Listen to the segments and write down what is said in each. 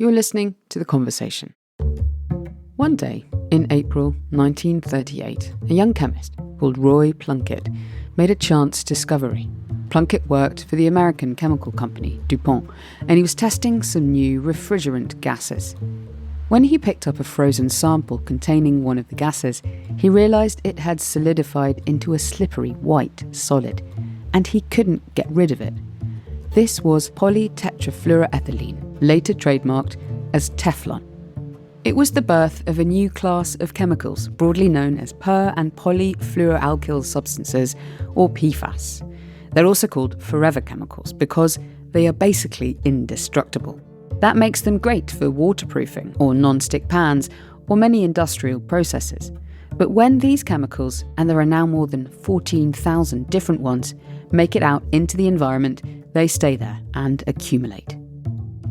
You're listening to The Conversation. One day, in April 1938, a young chemist called Roy Plunkett made a chance discovery. Plunkett worked for the American chemical company DuPont, and he was testing some new refrigerant gases. When he picked up a frozen sample containing one of the gases, he realised it had solidified into a slippery white solid, and he couldn't get rid of it. This was polytetrafluoroethylene, later trademarked as Teflon. It was the birth of a new class of chemicals, broadly known as per- and polyfluoroalkyl substances, or PFAS. They're also called forever chemicals because they are basically indestructible. That makes them great for waterproofing or non-stick pans or many industrial processes. But when these chemicals, and there are now more than 14,000 different ones, make it out into the environment, they stay there and accumulate.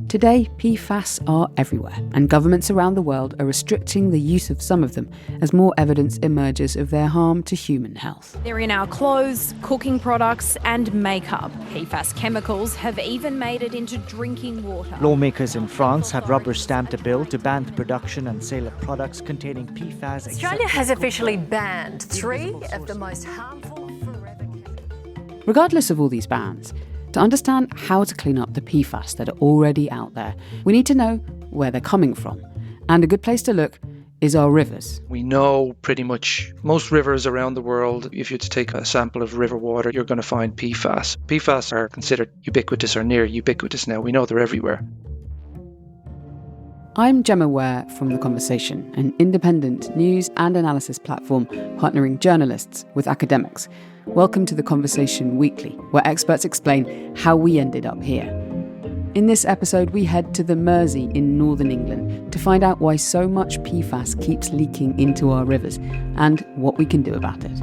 Today, PFAS are everywhere, and governments around the world are restricting the use of some of them as more evidence emerges of their harm to human health. They're in our clothes, cooking products and makeup. PFAS chemicals have even made it into drinking water. Lawmakers in France have rubber-stamped a bill to ban the production and sale of products containing PFAS. Australia has officially banned 3 of the most harmful forever chemicals. Regardless of all these bans, to understand how to clean up the PFAS that are already out there, we need to know where they're coming from. And a good place to look is our rivers. We know pretty much most rivers around the world, if you were to take a sample of river water, you're going to find PFAS. PFAS are considered ubiquitous or near ubiquitous now. We know they're everywhere. I'm Gemma Ware from The Conversation, an independent news and analysis platform partnering journalists with academics. Welcome to The Conversation Weekly, where experts explain how we ended up here. In this episode, we head to the Mersey in northern England to find out why so much PFAS keeps leaking into our rivers and what we can do about it.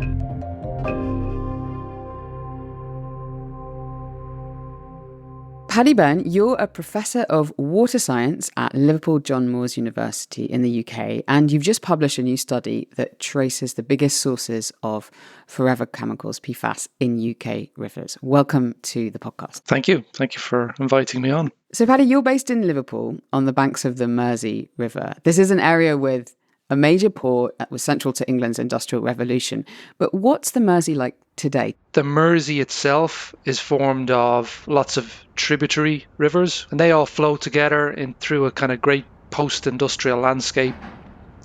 Paddy Byrne, you're a professor of water science at Liverpool John Moores University in the UK, and you've just published a new study that traces the biggest sources of forever chemicals, PFAS, in UK rivers. Welcome to the podcast. Thank you. Thank you for inviting me on. So, Paddy, you're based in Liverpool on the banks of the Mersey River. This is an area with a major port that was central to England's Industrial Revolution. But what's the Mersey like today? The Mersey itself is formed of lots of tributary rivers, and they all flow together through a kind of great post-industrial landscape.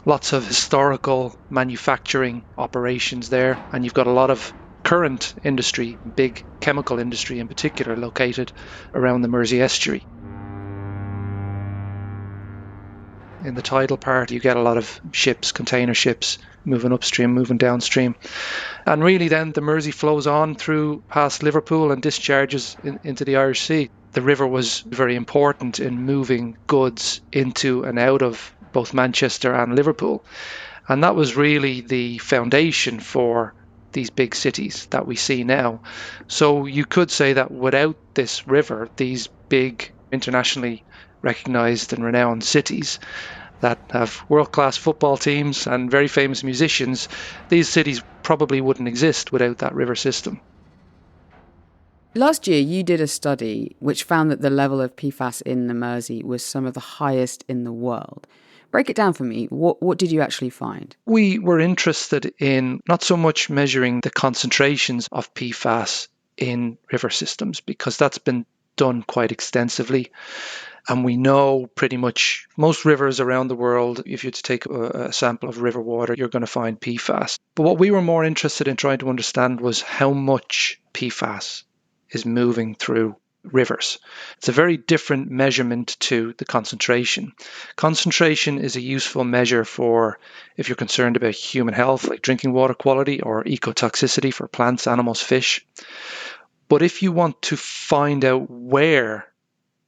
Lots of historical manufacturing operations there, and you've got a lot of current industry, big chemical industry in particular, located around the Mersey estuary. In the tidal part, you get a lot of ships, container ships, moving upstream, moving downstream. And really then the Mersey flows on through past Liverpool and discharges into the Irish Sea. The river was very important in moving goods into and out of both Manchester and Liverpool. And that was really the foundation for these big cities that we see now. So you could say that without this river, these big internationally recognised and renowned cities that have world-class football teams and very famous musicians, these cities probably wouldn't exist without that river system. Last year, you did a study which found that the level of PFAS in the Mersey was some of the highest in the world. Break it down for me. What did you actually find? We were interested in not so much measuring the concentrations of PFAS in river systems, because that's been done quite extensively. And we know pretty much most rivers around the world, if you were to take a sample of river water, you're going to find PFAS. But what we were more interested in trying to understand was how much PFAS is moving through rivers. It's a very different measurement to the concentration. Concentration is a useful measure for if you're concerned about human health, like drinking water quality or ecotoxicity for plants, animals, fish. But if you want to find out where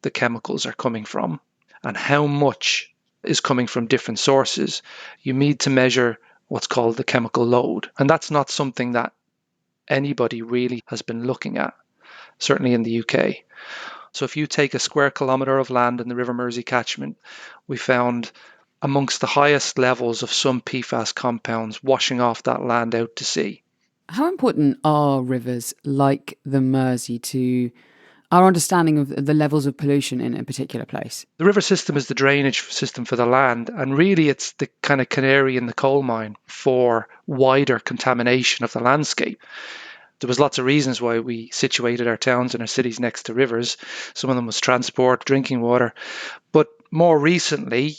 the chemicals are coming from and how much is coming from different sources, you need to measure what's called the chemical load. And that's not something that anybody really has been looking at, certainly in the UK. So if you take a square kilometre of land in the River Mersey catchment, we found amongst the highest levels of some PFAS compounds washing off that land out to sea. How important are rivers like the Mersey to our understanding of the levels of pollution in a particular place? The river system is the drainage system for the land, and really it's the kind of canary in the coal mine for wider contamination of the landscape. There was lots of reasons why we situated our towns and our cities next to rivers. Some of them was transport, drinking water, but more recently,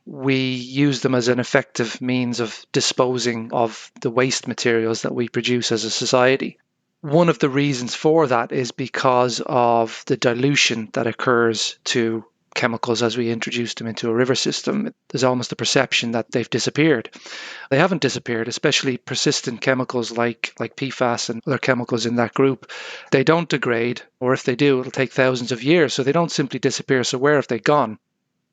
we use them as an effective means of disposing of the waste materials that we produce as a society. One of the reasons for that is because of the dilution that occurs to chemicals as we introduce them into a river system. There's almost a perception that they've disappeared. They haven't disappeared, especially persistent chemicals like PFAS and other chemicals in that group. They don't degrade, or if they do, it'll take thousands of years. So they don't simply disappear. So where have they gone?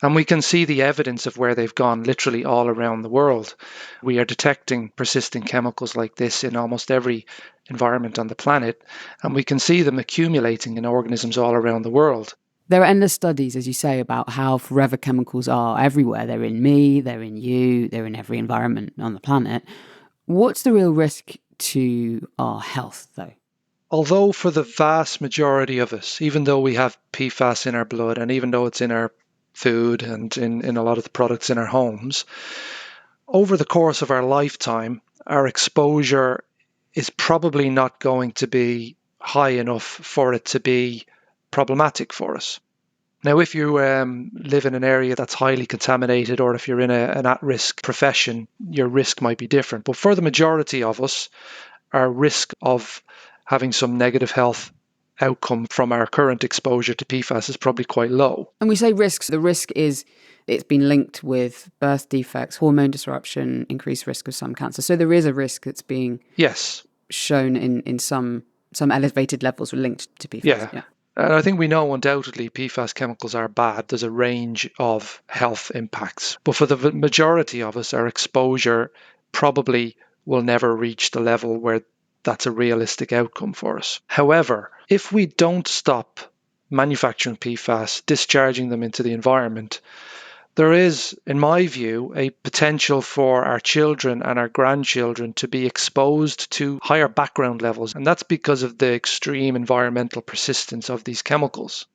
And we can see the evidence of where they've gone literally all around the world. We are detecting persistent chemicals like this in almost every environment on the planet, and we can see them accumulating in organisms all around the world. There are endless studies, as you say, about how forever chemicals are everywhere. They're in me, they're in you, they're in every environment on the planet. What's the real risk to our health, though? Although for the vast majority of us, even though we have PFAS in our blood and even though it's in our food and in a lot of the products in our homes, over the course of our lifetime, our exposure is probably not going to be high enough for it to be problematic for us. Now, if you live in an area that's highly contaminated, or if you're in an at-risk profession, your risk might be different. But for the majority of us, our risk of having some negative health outcome from our current exposure to PFAS is probably quite low. And we say risks. The risk is it's been linked with birth defects, hormone disruption, increased risk of some cancer. So there is a risk that's being shown in some elevated levels linked to PFAS. Yeah. And I think we know undoubtedly PFAS chemicals are bad. There's a range of health impacts. But for the majority of us, our exposure probably will never reach the level where that's a realistic outcome for us. However, if we don't stop manufacturing PFAS, discharging them into the environment, there is, in my view, a potential for our children and our grandchildren to be exposed to higher background levels. And that's because of the extreme environmental persistence of these chemicals.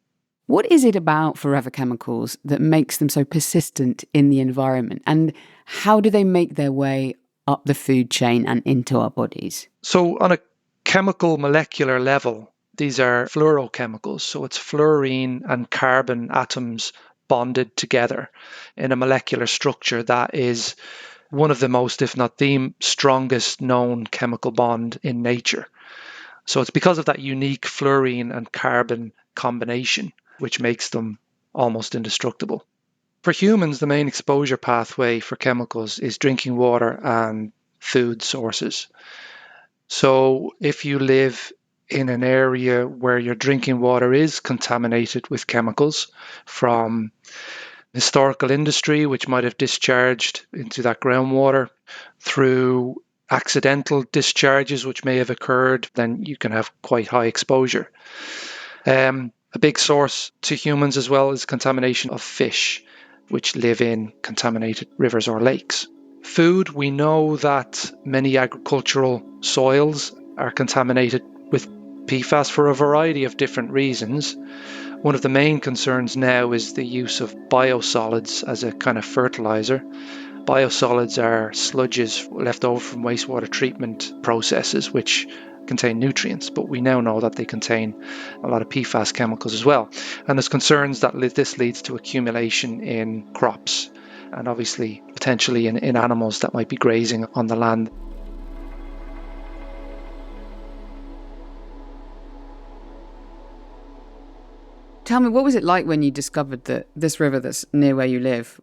What is it about forever chemicals that makes them so persistent in the environment? And how do they make their way up the food chain and into our bodies? So on a chemical molecular level, these are fluorochemicals. So it's fluorine and carbon atoms bonded together in a molecular structure that is one of the most, if not the strongest known chemical bond in nature. So it's because of that unique fluorine and carbon combination which makes them almost indestructible. For humans, the main exposure pathway for chemicals is drinking water and food sources. So if you live in an area where your drinking water is contaminated with chemicals from historical industry, which might have discharged into that groundwater, through accidental discharges, which may have occurred, then you can have quite high exposure. A big source to humans as well is contamination of fish, which live in contaminated rivers or lakes. Food, we know that many agricultural soils are contaminated with PFAS for a variety of different reasons. One of the main concerns now is the use of biosolids as a kind of fertilizer. Biosolids are sludges left over from wastewater treatment processes which contain nutrients, but we now know that they contain a lot of PFAS chemicals as well. And there's concerns that this leads to accumulation in crops and obviously potentially in animals that might be grazing on the land. Tell me, what was it like when you discovered that this river that's near where you live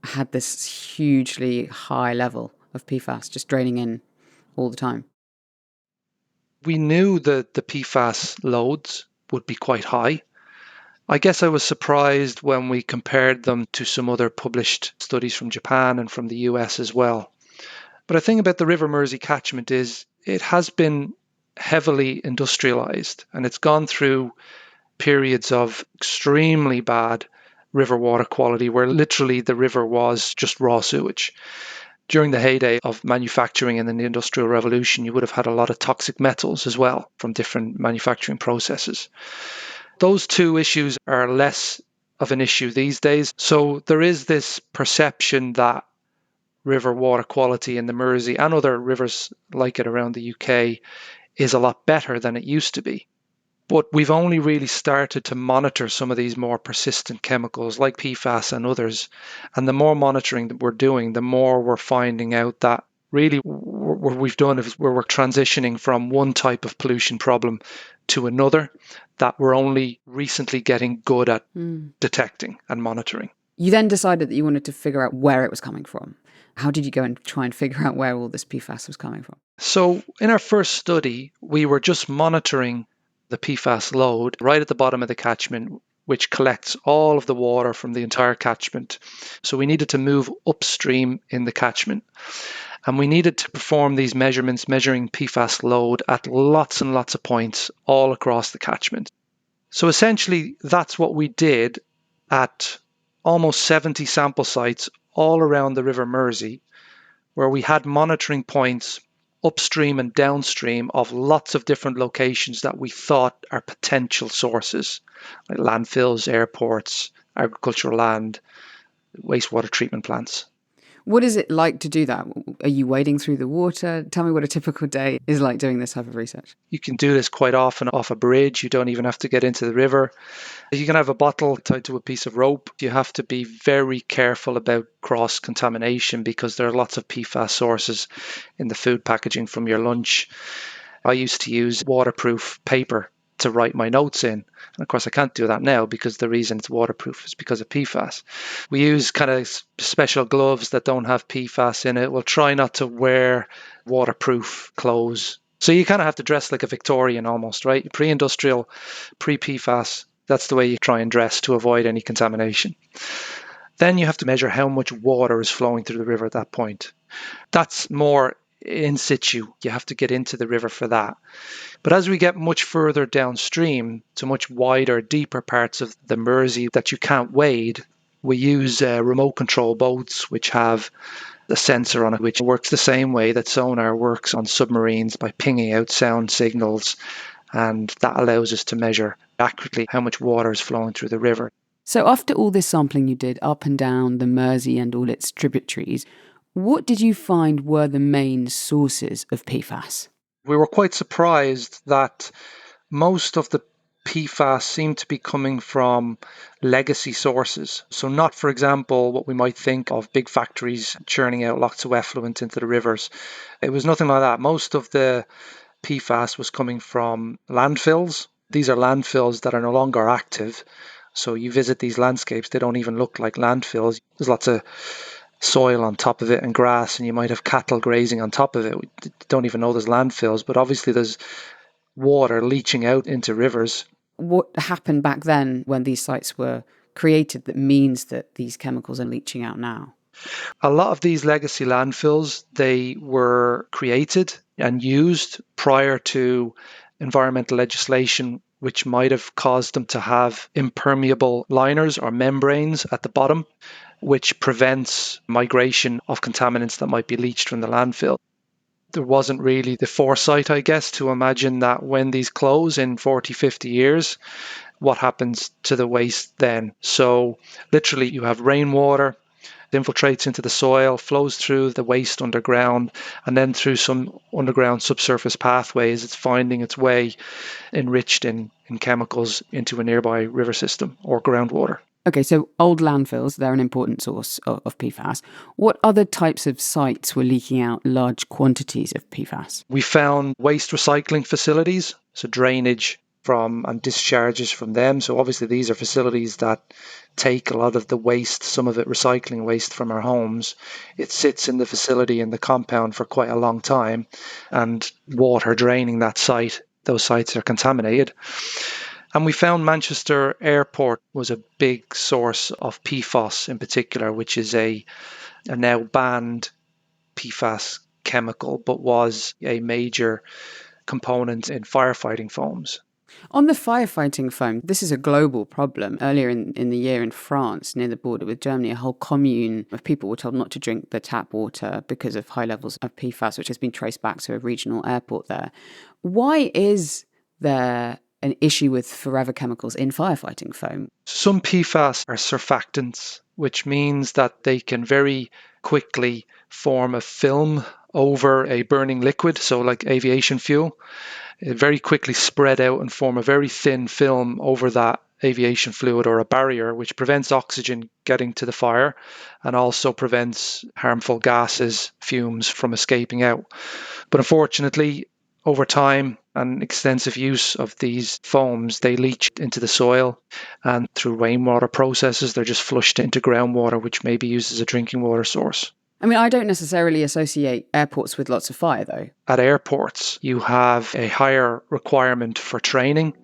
had this hugely high level of PFAS just draining in all the time? We knew that the PFAS loads would be quite high. I guess I was surprised when we compared them to some other published studies from Japan and from the US as well. But the thing about the River Mersey catchment is it has been heavily industrialized and it's gone through periods of extremely bad river water quality where literally the river was just raw sewage. During the heyday of manufacturing and in the Industrial Revolution, you would have had a lot of toxic metals as well from different manufacturing processes. Those two issues are less of an issue these days. So there is this perception that river water quality in the Mersey and other rivers like it around the UK is a lot better than it used to be. But we've only really started to monitor some of these more persistent chemicals like PFAS and others. And the more monitoring that we're doing, the more we're finding out that really what we've done is we're transitioning from one type of pollution problem to another that we're only recently getting good at detecting and monitoring. You then decided that you wanted to figure out where it was coming from. How did you go and try and figure out where all this PFAS was coming from? So in our first study, we were just monitoring the PFAS load right at the bottom of the catchment, which collects all of the water from the entire catchment. So we needed to move upstream in the catchment. And we needed to perform these measurements, measuring PFAS load at lots and lots of points all across the catchment. So essentially, that's what we did at almost 70 sample sites all around the River Mersey, where we had monitoring points upstream and downstream of lots of different locations that we thought are potential sources, like landfills, airports, agricultural land, wastewater treatment plants. What is it like to do that? Are you wading through the water? Tell me what a typical day is like doing this type of research. You can do this quite often off a bridge. You don't even have to get into the river. You can have a bottle tied to a piece of rope. You have to be very careful about cross-contamination because there are lots of PFAS sources in the food packaging from your lunch. I used to use waterproof paper to write my notes in. And of course, I can't do that now because the reason it's waterproof is because of PFAS. We use kind of special gloves that don't have PFAS in it. We'll try not to wear waterproof clothes. So you kind of have to dress like a Victorian almost, right? Pre-industrial, pre-PFAS. That's the way you try and dress to avoid any contamination. Then you have to measure how much water is flowing through the river at that point. That's more in situ. You have to get into the river for that. But as we get much further downstream to much wider, deeper parts of the Mersey that you can't wade, we use remote control boats which have a sensor on it which works the same way that sonar works on submarines by pinging out sound signals, and that allows us to measure accurately how much water is flowing through the river. So after all this sampling you did up and down the Mersey and all its tributaries, what did you find were the main sources of PFAS? We were quite surprised that most of the PFAS seemed to be coming from legacy sources. So not, for example, what we might think of big factories churning out lots of effluent into the rivers. It was nothing like that. Most of the PFAS was coming from landfills. These are landfills that are no longer active. So you visit these landscapes, they don't even look like landfills. There's lots of soil on top of it and grass, and you might have cattle grazing on top of it. We don't even know there's landfills, but obviously there's water leaching out into rivers. What happened back then when these sites were created that means that these chemicals are leaching out now? A lot of these legacy landfills, they were created and used prior to environmental legislation which might have caused them to have impermeable liners or membranes at the bottom, which prevents migration of contaminants that might be leached from the landfill. There wasn't really the foresight, I guess, to imagine that when these close in 40, 50 years, what happens to the waste then? So literally you have rainwater, it infiltrates into the soil, flows through the waste underground, and then through some underground subsurface pathways, it's finding its way enriched in chemicals into a nearby river system or groundwater. Okay, so old landfills, they're an important source of PFAS. What other types of sites were leaking out large quantities of PFAS? We found waste recycling facilities, so drainage from and discharges from them. So obviously these are facilities that take a lot of the waste, some of it recycling waste from our homes. It sits in the facility in the compound for quite a long time, and water draining that site, those sites are contaminated. And we found Manchester Airport was a big source of PFAS in particular, which is a now banned PFAS chemical, but was a major component in firefighting foams. On the firefighting foam, this is a global problem. Earlier in the year in France, near the border with Germany, a whole commune of people were told not to drink the tap water because of high levels of PFAS, which has been traced back to a regional airport there. Why is there an issue with forever chemicals in firefighting foam? Some PFAS are surfactants, which means that they can very quickly form a film over a burning liquid, so like aviation fuel. It very quickly spread out and form a very thin film over that aviation fluid or a barrier, which prevents oxygen getting to the fire and also prevents harmful gases, fumes from escaping out. But unfortunately, over time and extensive use of these foams, they leach into the soil, and through rainwater processes, they're just flushed into groundwater, which may be used as a drinking water source. I mean, I don't necessarily associate airports with lots of fire, though. At airports, you have a higher requirement for training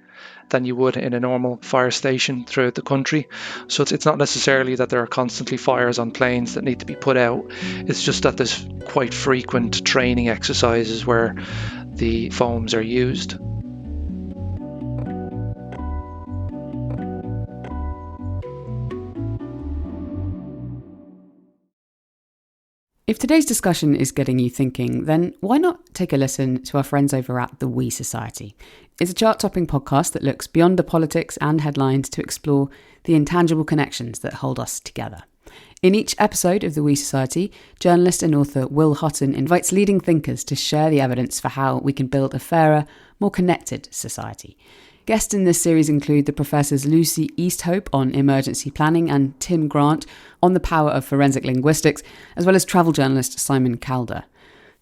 than you would in a normal fire station throughout the country. So it's not necessarily that there are constantly fires on planes that need to be put out. It's just that there's quite frequent training exercises where the foams are used. If today's discussion is getting you thinking, then why not take a listen to our friends over at the We Society? It's a chart-topping podcast that looks beyond the politics and headlines to explore the intangible connections that hold us together. In each episode of the We Society, journalist and author Will Hutton invites leading thinkers to share the evidence for how we can build a fairer, more connected society. Guests in this series include the professors Lucy Easthope on emergency planning and Tim Grant on the power of forensic linguistics, as well as travel journalist Simon Calder.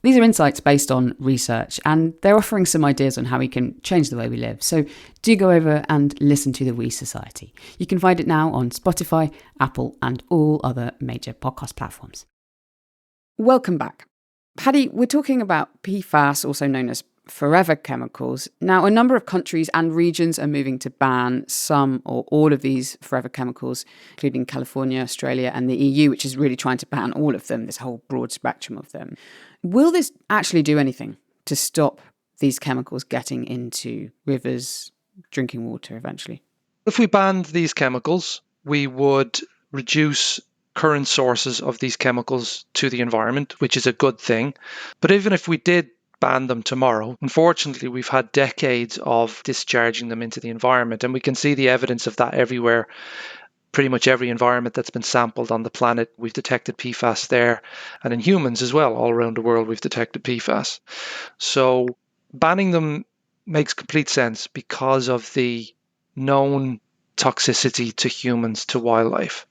These are insights based on research, and they're offering some ideas on how we can change the way we live. So do go over and listen to the We Society. You can find it now on Spotify, Apple, and all other major podcast platforms. Welcome back. Paddy, we're talking about PFAS, also known as forever chemicals. Now, a number of countries and regions are moving to ban some or all of these forever chemicals, including California, Australia, and the EU, which is really trying to ban all of them, this whole broad spectrum of them. Will this actually do anything to stop these chemicals getting into rivers, drinking water eventually? If we banned these chemicals, we would reduce current sources of these chemicals to the environment, which is a good thing. But even if we did ban them tomorrow, unfortunately, we've had decades of discharging them into the environment, and we can see the evidence of that everywhere. Pretty much every environment that's been sampled on the planet, we've detected PFAS there, and in humans as well, all around the world, we've detected PFAS. So banning them makes complete sense because of the known toxicity to humans, to wildlife.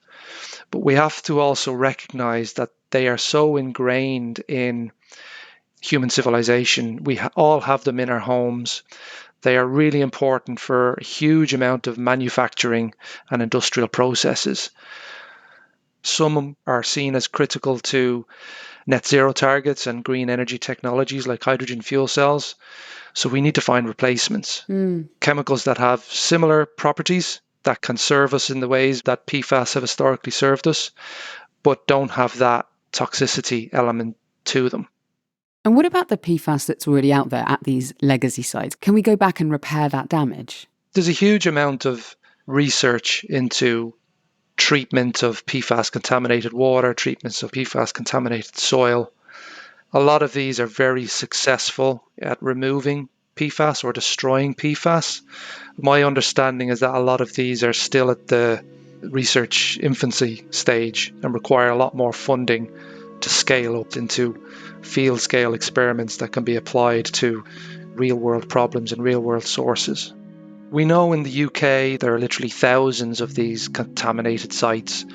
But we have to also recognize that they are so ingrained in human civilization. We all have them in our homes. They are really important for a huge amount of manufacturing and industrial processes. Some are seen as critical to net zero targets and green energy technologies like hydrogen fuel cells. So we need to find replacements. Chemicals that have similar properties that can serve us in the ways that PFAS have historically served us, but don't have that toxicity element to them. And what about the PFAS that's already out there at these legacy sites? Can we go back and repair that damage? There's a huge amount of research into treatment of PFAS contaminated water, treatments of PFAS contaminated soil. A lot of these are very successful at removing PFAS or destroying PFAS. My understanding is that a lot of these are still at the research infancy stage and require a lot more funding to scale up into field scale experiments that can be applied to real world problems and real world sources. We know in the UK there are literally thousands of these contaminated sites.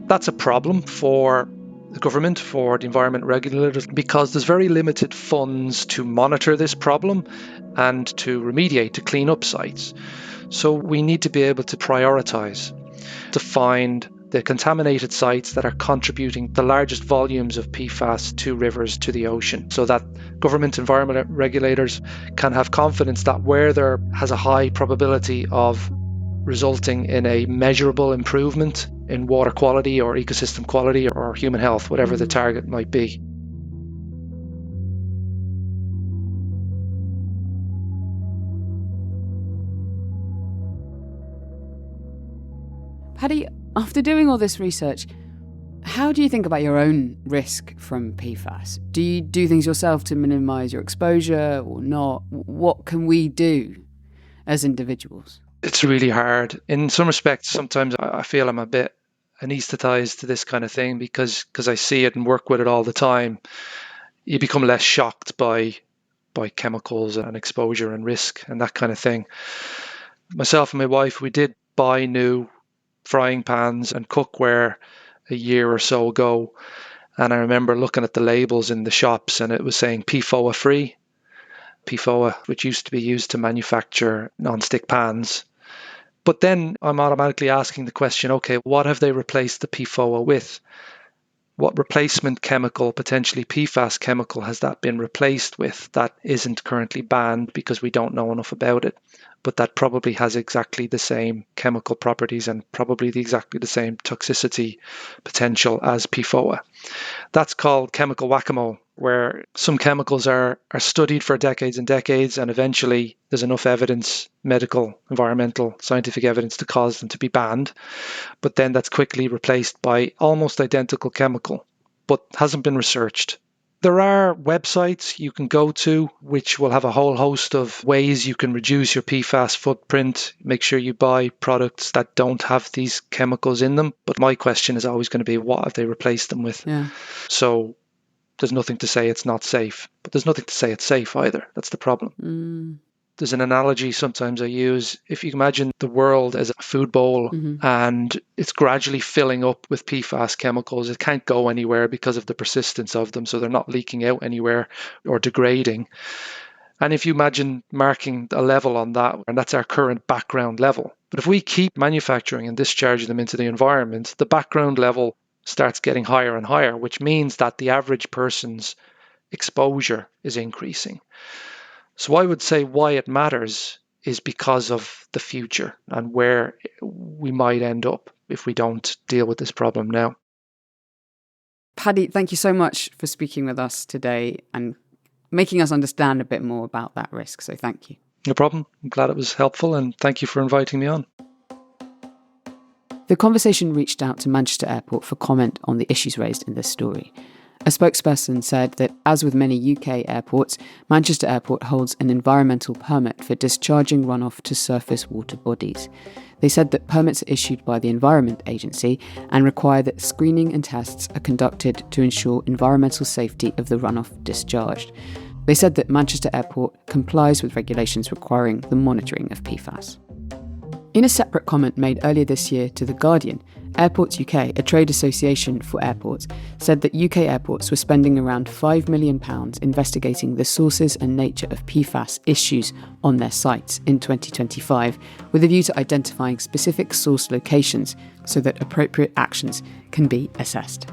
That's a problem for the government, for the environment regulators, because there's very limited funds to monitor this problem and to remediate, to clean up sites. So we need to be able to prioritise, to find the contaminated sites that are contributing the largest volumes of PFAS to rivers, to the ocean, so that government environment regulators can have confidence that where there has a high probability of resulting in a measurable improvement in water quality or ecosystem quality or human health, whatever the target might be. Paddy, after doing all this research, how do you think about your own risk from PFAS? Do you do things yourself to minimise your exposure or not? What can we do? as individuals? It's really hard. In some respects, sometimes I feel I'm a bit anesthetized to this kind of thing because I see it and work with it all the time. You become less shocked by chemicals and exposure and risk and that kind of thing. Myself and my wife, we did buy new frying pans and cookware a year or so ago. And I remember looking at the labels in the shops and it was saying PFOA free. PFOA, which used to be used to manufacture non-stick pans. But then I'm automatically asking the question, okay, what have they replaced the PFOA with? What replacement chemical, potentially PFAS chemical, has that been replaced with that isn't currently banned because we don't know enough about it, but that probably has exactly the same chemical properties and probably exactly the same toxicity potential as PFOA? That's called chemical whack-a-mole, where some chemicals are studied for decades and decades, and eventually there's enough evidence, medical, environmental, scientific evidence to cause them to be banned. But then that's quickly replaced by almost identical chemical, but hasn't been researched. There are websites you can go to which will have a whole host of ways you can reduce your PFAS footprint. Make sure you buy products that don't have these chemicals in them. But my question is always going to be, what have they replaced them with? Yeah. So there's nothing to say it's not safe, but there's nothing to say it's safe either. That's the problem. There's an analogy sometimes I use. If you imagine the world as a food bowl and it's gradually filling up with PFAS chemicals, it can't go anywhere because of the persistence of them. So they're not leaking out anywhere or degrading. And if you imagine marking a level on that, and that's our current background level. But if we keep manufacturing and discharging them into the environment, the background level starts getting higher and higher, which means that the average person's exposure is increasing. So I would say why it matters is because of the future and where we might end up if we don't deal with this problem now. Paddy, thank you so much for speaking with us today and making us understand a bit more about that risk. So thank you. No problem. I'm glad it was helpful and thank you for inviting me on. The conversation reached out to Manchester Airport for comment on the issues raised in this story. A spokesperson said that, as with many UK airports, Manchester Airport holds an environmental permit for discharging runoff to surface water bodies. They said that permits are issued by the Environment Agency and require that screening and tests are conducted to ensure environmental safety of the runoff discharged. They said that Manchester Airport complies with regulations requiring the monitoring of PFAS. In a separate comment made earlier this year to The Guardian, Airports UK, a trade association for airports, said that UK airports were spending around £5 million investigating the sources and nature of PFAS issues on their sites in 2025, with a view to identifying specific source locations so that appropriate actions can be assessed.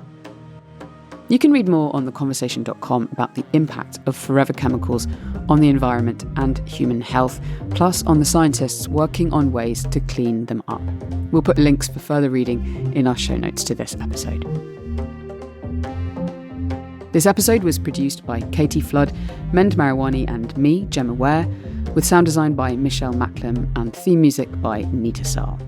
You can read more on theconversation.com about the impact of forever chemicals on the environment and human health, plus on the scientists working on ways to clean them up. We'll put links for further reading in our show notes to this episode. This episode was produced by Katie Flood, Mend Mariwani and me, Gemma Ware, with sound design by Michelle Macklem and theme music by Nita Saal.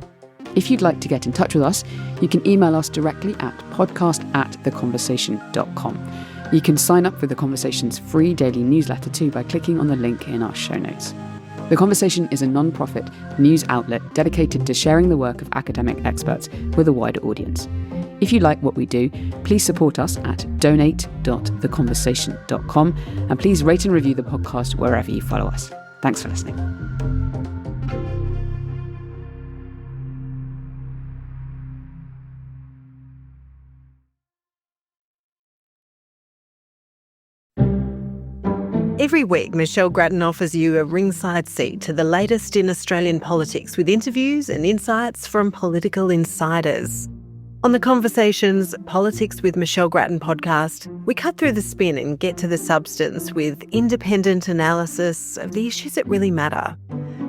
If you'd like to get in touch with us, you can email us directly at podcast@theconversation.com. You can sign up for The Conversation's free daily newsletter too by clicking on the link in our show notes. The Conversation is a non-profit news outlet dedicated to sharing the work of academic experts with a wider audience. If you like what we do, please support us at donate.theconversation.com and please rate and review the podcast wherever you follow us. Thanks for listening. Every week, Michelle Grattan offers you a ringside seat to the latest in Australian politics with interviews and insights from political insiders. On The Conversation's Politics with Michelle Grattan podcast, we cut through the spin and get to the substance with independent analysis of the issues that really matter.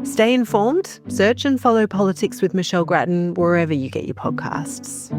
Stay informed, search and follow Politics with Michelle Grattan wherever you get your podcasts.